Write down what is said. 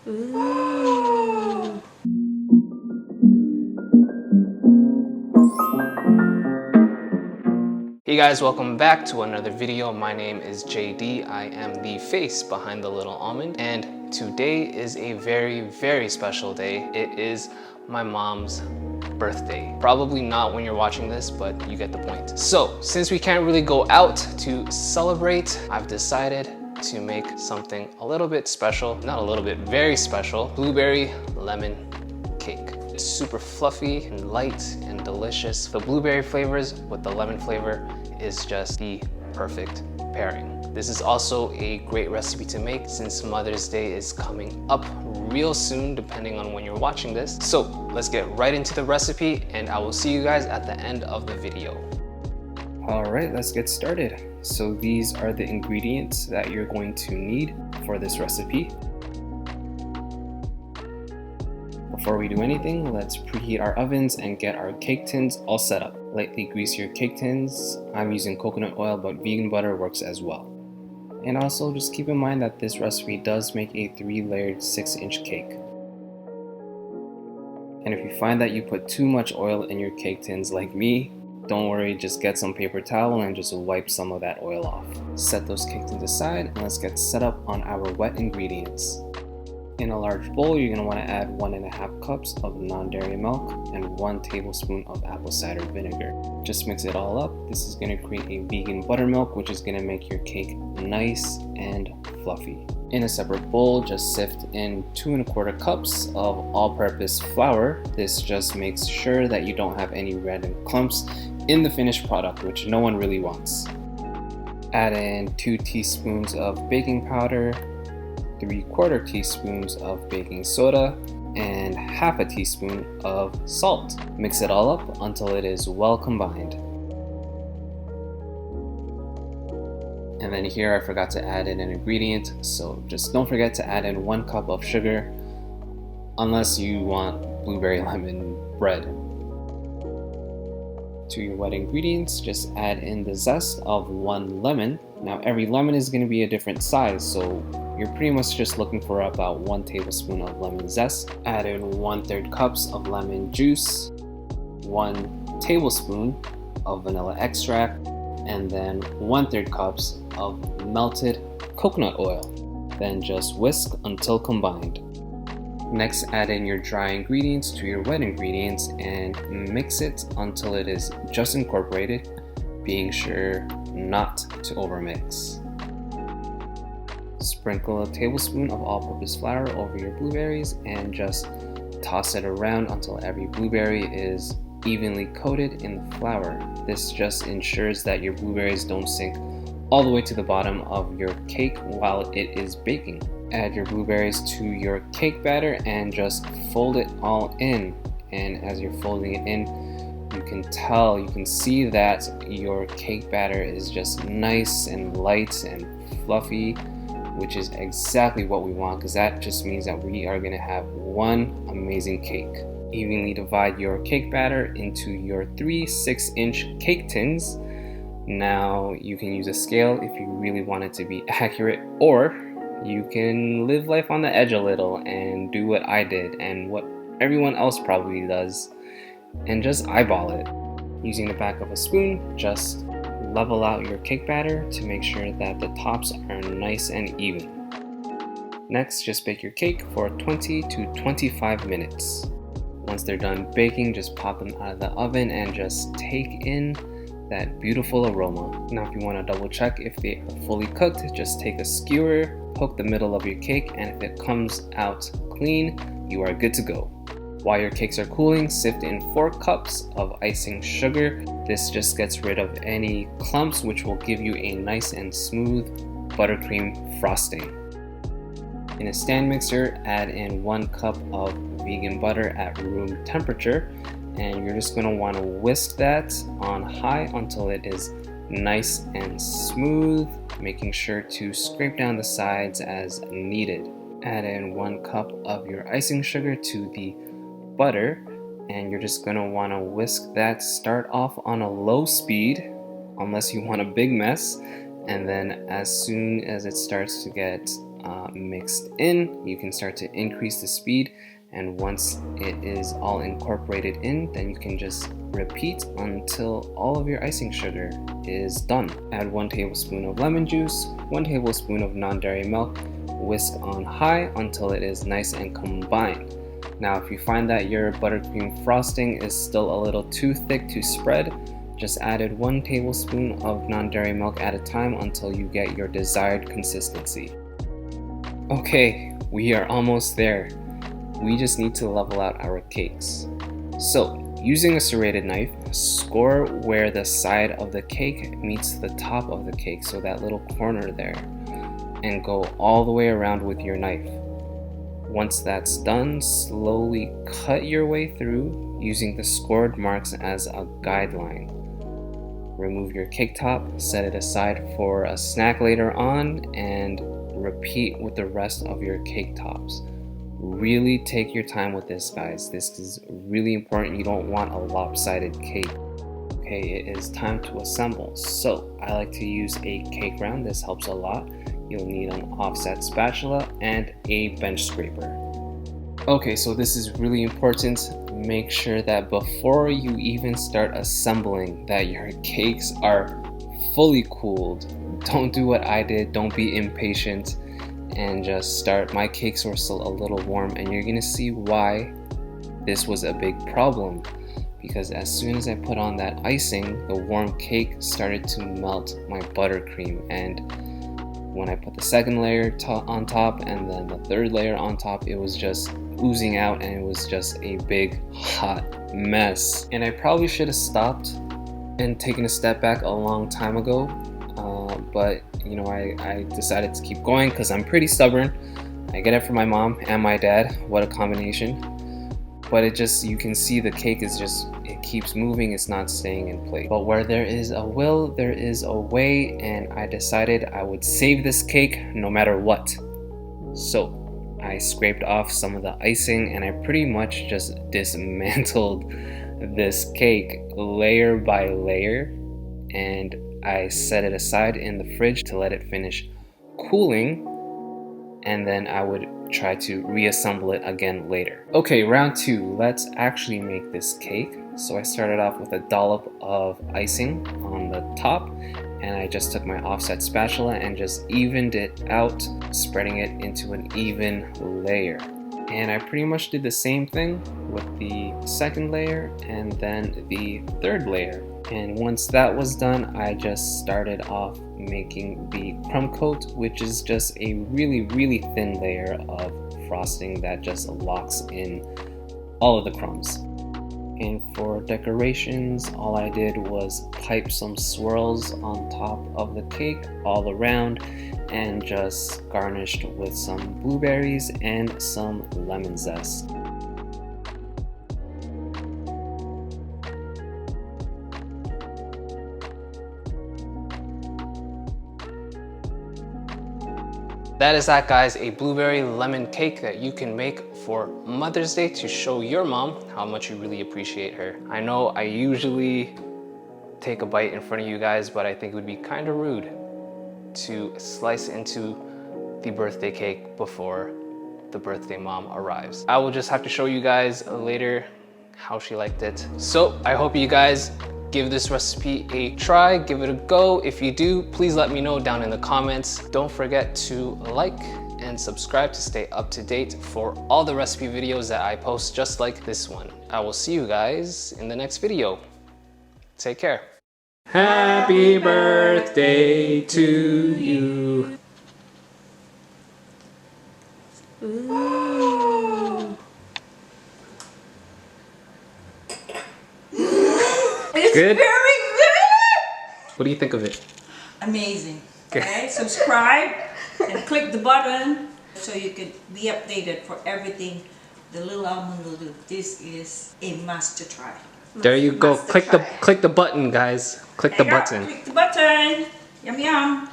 Ooh. Hey guys, welcome back to another video. My name is JD. I am the face behind the little almond, and today is a very special day. It is my mom's birthday. Probably not when you're watching this, but you get the point. So since we can't really go out to celebrate, I've decided to make something a little bit special. Not a little bit, very special. Blueberry lemon cake. It's super fluffy and light and delicious. The blueberry flavors with the lemon flavor is just the perfect pairing. This is also a great recipe to make since Mother's Day is coming up real soon, depending on when you're watching this. So let's get right into the recipe, and I will see you guys at the end of the video. All right, let's get started. So these are the ingredients that you're going to need for this recipe. Before we do anything, let's preheat our ovens and get our cake tins all set up. Lightly grease your cake tins. I'm using coconut oil, but vegan butter works as well. And also just keep in mind that this recipe does make a 3-layered 6-inch cake. And if you find that you put too much oil in your cake tins like me, don't worry, just get some paper towel and just wipe some of that oil off. Set those cake tins aside and let's get set up on our wet ingredients. In a large bowl, you're going to want to add 1.5 cups of non-dairy milk and 1 tablespoon of apple cider vinegar. Just mix it all up. This is going to create a vegan buttermilk, which is going to make your cake nice and fluffy. In a separate bowl, just sift in 2.25 cups of all-purpose flour. This just makes sure that you don't have any random clumps in the finished product, which no one really wants. Add in 2 teaspoons of baking powder, 3/4 teaspoons of baking soda, and 1/2 teaspoon of salt. Mix it all up until it is well combined. And then here I forgot to add in an ingredient, so just don't forget to add in 1 cup of sugar, unless you want blueberry lemon bread. To your wet ingredients, just add in the zest of 1 lemon. Now every lemon is going to be a different size, so you're pretty much just looking for about 1 tablespoon of lemon zest. Add in 1/3 cups of lemon juice, 1 tablespoon of vanilla extract, and then 1/3 cups of melted coconut oil. Then just whisk until combined. Next, add in your dry ingredients to your wet ingredients and mix it until it is just incorporated, being sure not to overmix. Sprinkle a tablespoon of all-purpose flour over your blueberries and just toss it around until every blueberry is evenly coated in the flour. This just ensures that your blueberries don't sink all the way to the bottom of your cake while it is baking. Add your blueberries to your cake batter and just fold it all in. And as you're folding it in, you can see that your cake batter is just nice and light and fluffy, which is exactly what we want, because that just means that we are going to have one amazing cake. Evenly divide your cake batter into your 3 6-inch cake tins. Now you can use a scale if you really want it to be accurate, or you can live life on the edge a little and do what I did and what everyone else probably does and just eyeball it. Using the back of a spoon, just level out your cake batter to make sure that the tops are nice and even. Next, just bake your cake for 20 to 25 minutes. Once they're done baking, just pop them out of the oven and just take in that beautiful aroma. Now if you want to double check if they are fully cooked, just take a skewer, poke the middle of your cake, and if it comes out clean, you are good to go. While your cakes are cooling, sift in 4 cups of icing sugar. This just gets rid of any clumps, which will give you a nice and smooth buttercream frosting. In a stand mixer, add in 1 cup of vegan butter at room temperature, and you're just going to want to whisk that on high until it is nice and smooth, making sure to scrape down the sides as needed. Add in 1 cup of your icing sugar to the butter, and you're just going to want to whisk that. Start off on a low speed unless you want a big mess, and then as soon as it starts to get mixed in, you can start to increase the speed, and once it is all incorporated in, then you can just repeat until all of your icing sugar is done. Add 1 tablespoon of lemon juice, 1 tablespoon of non-dairy milk, whisk on high until it is nice and combined. Now if you find that your buttercream frosting is still a little too thick to spread, just add 1 tablespoon of non-dairy milk at a time until you get your desired consistency. Okay, we are almost there. We just need to level out our cakes. So, using a serrated knife, score where the side of the cake meets the top of the cake, so that little corner there, and go all the way around with your knife. Once that's done, slowly cut your way through using the scored marks as a guideline. Remove your cake top, set it aside for a snack later on, and repeat with the rest of your cake tops. Really take your time with this, guys. This is really important. You don't want a lopsided cake. Okay, it is time to assemble. So I like to use a cake round. This helps a lot. You'll need an offset spatula and a bench scraper. Okay, so this is really important. Make sure that before you even start assembling that your cakes are fully cooled. Don't do what I did. Don't be impatient and just start. My cakes were still a little warm, and you're gonna see why this was a big problem, because as soon as I put on that icing, the warm cake started to melt my buttercream, and when I put the second layer on top and then the third layer on top, it was just oozing out, and it was just a big hot mess. And I probably should have stopped and taken a step back a long time ago, but you know, I decided to keep going because I'm pretty stubborn. I get it from my mom and my dad. What a combination. But it just, you can see the cake is just, it keeps moving, it's not staying in place. But where there is a will, there is a way, and I decided I would save this cake no matter what. So I scraped off some of the icing, and I pretty much just dismantled this cake layer by layer, and I set it aside in the fridge to let it finish cooling, and then I would try to reassemble it again later. Okay, round 2, let's actually make this cake. So I started off with a dollop of icing on the top, and I just took my offset spatula and just evened it out, spreading it into an even layer. And I pretty much did the same thing with the second layer and then the third layer. And once that was done, I just started off making the crumb coat, which is just a really, really thin layer of frosting that just locks in all of the crumbs. And for decorations, all I did was pipe some swirls on top of the cake all around, and just garnished with some blueberries and some lemon zest. That is that, guys, a blueberry lemon cake that you can make for Mother's Day to show your mom how much you really appreciate her. I know I usually take a bite in front of you guys, but I think it would be kind of rude to slice into the birthday cake before the birthday mom arrives. I will just have to show you guys later how she liked it. So I hope you guys give this recipe a try, give it a go. If you do, please let me know down in the comments. Don't forget to like and subscribe to stay up to date for all the recipe videos that I post just like this one. I will see you guys in the next video. Take care. Happy birthday to you. Ooh. It's Good? very good! What do you think of it? Amazing. Good. Okay, subscribe and click the button so you can be updated for everything the little almond will do. This is a must to try. There you go. Must to try. Click the button, guys. Click the There you go. button. Click the button. Yum yum.